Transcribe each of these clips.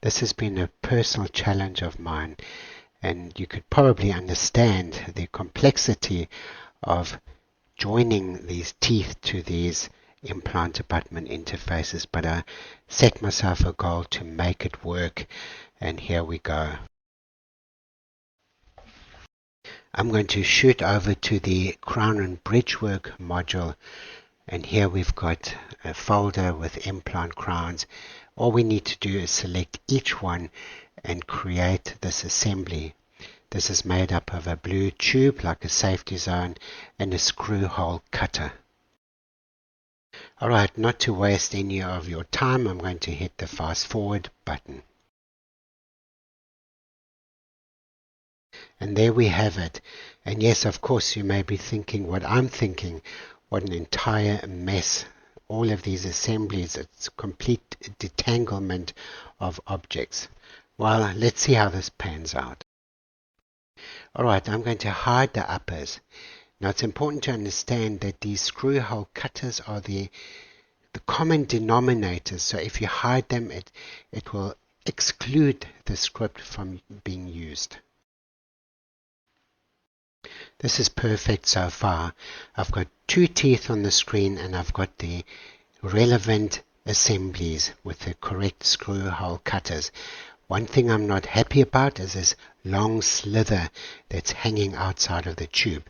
This has been a personal challenge of mine, and you could probably understand the complexity of joining these teeth to these implant abutment interfaces, but I set myself a goal to make it work, and here we go. I'm going to shoot over to the crown and bridgework module, and here we've got a folder with implant crowns. All we need to do is select each one and create this assembly. This is made up of a blue tube like a safety zone and a screw hole cutter. Alright, not to waste any of your time, I'm going to hit the fast forward button. And there we have it. And yes, of course, you may be thinking what I'm thinking. What an entire mess. All of these assemblies, it's complete detanglement of objects. Well, let's see how this pans out. Alright, I'm going to hide the uppers. Now it's important to understand that these screw hole cutters are the common denominators. So if you hide them, it will exclude the script from being used. This is perfect so far. I've got two teeth on the screen and I've got the relevant assemblies with the correct screw hole cutters. One thing I'm not happy about is this long slither that's hanging outside of the tube.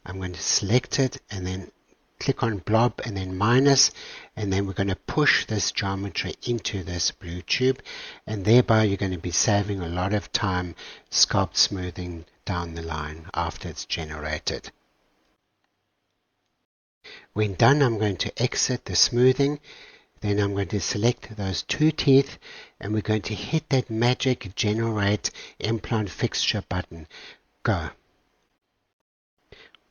I'm going to select it and then click on blob and then minus, and then we're going to push this geometry into this blue tube, and thereby you're going to be saving a lot of time sculpt smoothing down the line after it's generated. When done, I'm going to exit the smoothing. Then I'm going to select those two teeth and we're going to hit that magic generate implant fixture button. Go.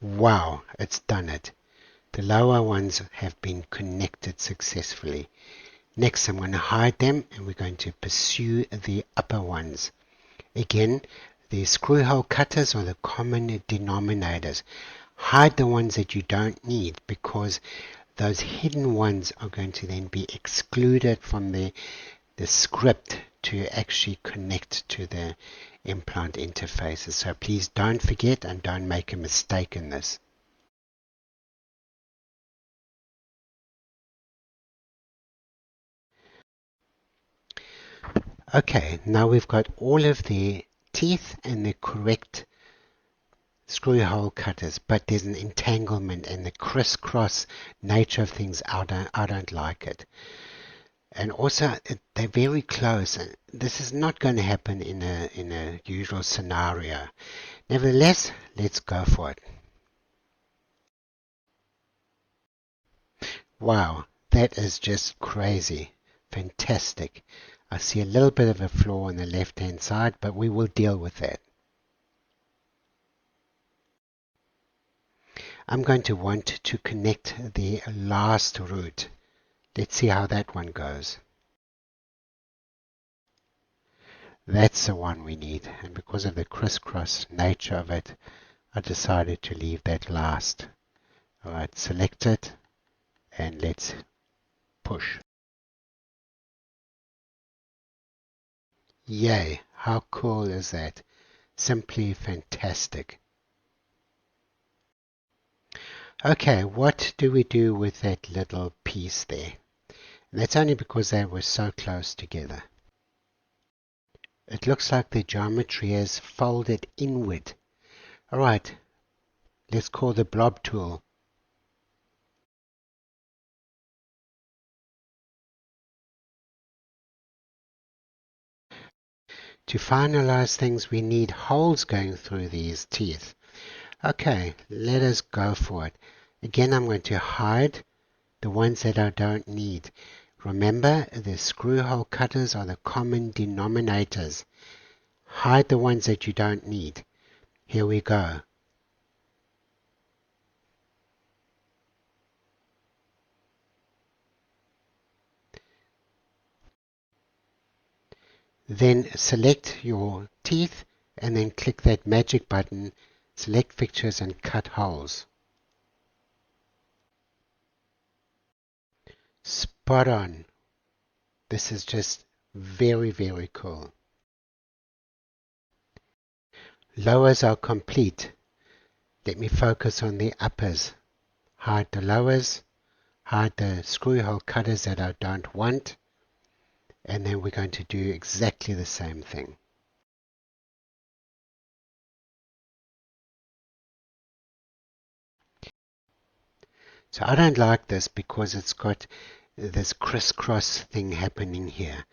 Wow, it's done it. The lower ones have been connected successfully. Next, I'm going to hide them and we're going to pursue the upper ones. Again, the screw hole cutters are the common denominators. Hide the ones that you don't need, because those hidden ones are going to then be excluded from the script to actually connect to the implant interfaces. So please don't forget and don't make a mistake in this. Okay, now we've got all of the teeth and the correct screw hole cutters, but there's an entanglement and the crisscross nature of things. I don't like it. And also, they're very close. This is not going to happen in a usual scenario. Nevertheless, let's go for it. Wow, that is just crazy. Fantastic. I see a little bit of a flaw on the left-hand side, but we will deal with that. I'm going to want to connect the last root. Let's see how that one goes. That's the one we need, and because of the crisscross nature of it, I decided to leave that last. Alright, select it, and let's push. Yay, how cool is that? Simply fantastic. Okay, what do we do with that little piece there? And that's only because they were so close together. It looks like the geometry has folded inward. Alright, let's call the blob tool. To finalize things, we need holes going through these teeth. Okay, let us go for it. Again, I'm going to hide the ones that I don't need. Remember, the screw hole cutters are the common denominators. Hide the ones that you don't need. Here we go. Then select your teeth and then click that magic button, select fixtures and cut holes. Spot on. This is just Very, very cool. Lowers are complete. Let me focus on the uppers. Hide the lowers, hide the screw hole cutters that I don't want, and then we're going to do exactly the same thing. So I don't like this because it's got this crisscross thing happening here.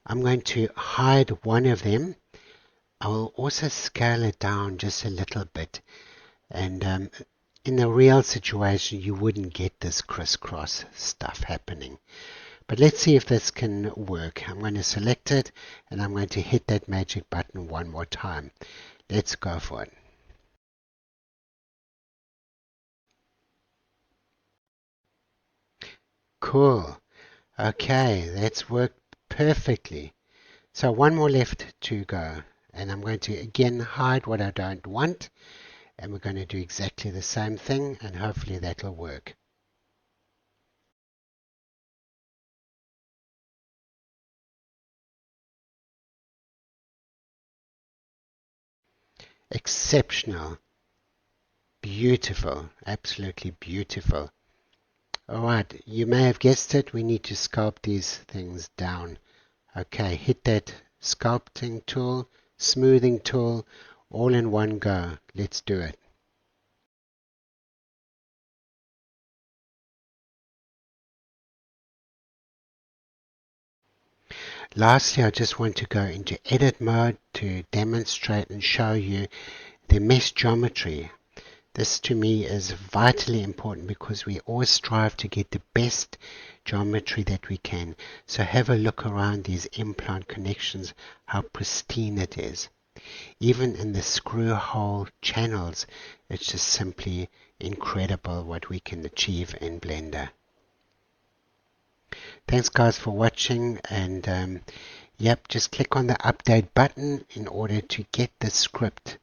I'm going to hide one of them. I will also scale it down just a little bit. And in a real situation, you wouldn't get this crisscross stuff happening. But let's see if this can work. I'm going to select it, and I'm going to hit that magic button one more time. Let's go for it. Cool. Okay, that's worked perfectly. So one more left to go. And I'm going to again hide what I don't want. And we're going to do exactly the same thing, and hopefully that'll work. Exceptional. Beautiful. Absolutely beautiful. Alright, you may have guessed it, we need to sculpt these things down. Okay, hit that sculpting tool, smoothing tool, all in one go. Let's do it. Lastly, I just want to go into edit mode to demonstrate and show you the mesh geometry. This to me is vitally important because we always strive to get the best geometry that we can. So have a look around these implant connections, how pristine it is. Even in the screw hole channels, it's just simply incredible what we can achieve in Blender. Thanks guys for watching, and yep, just click on the update button in order to get the script.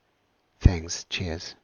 Thanks, cheers.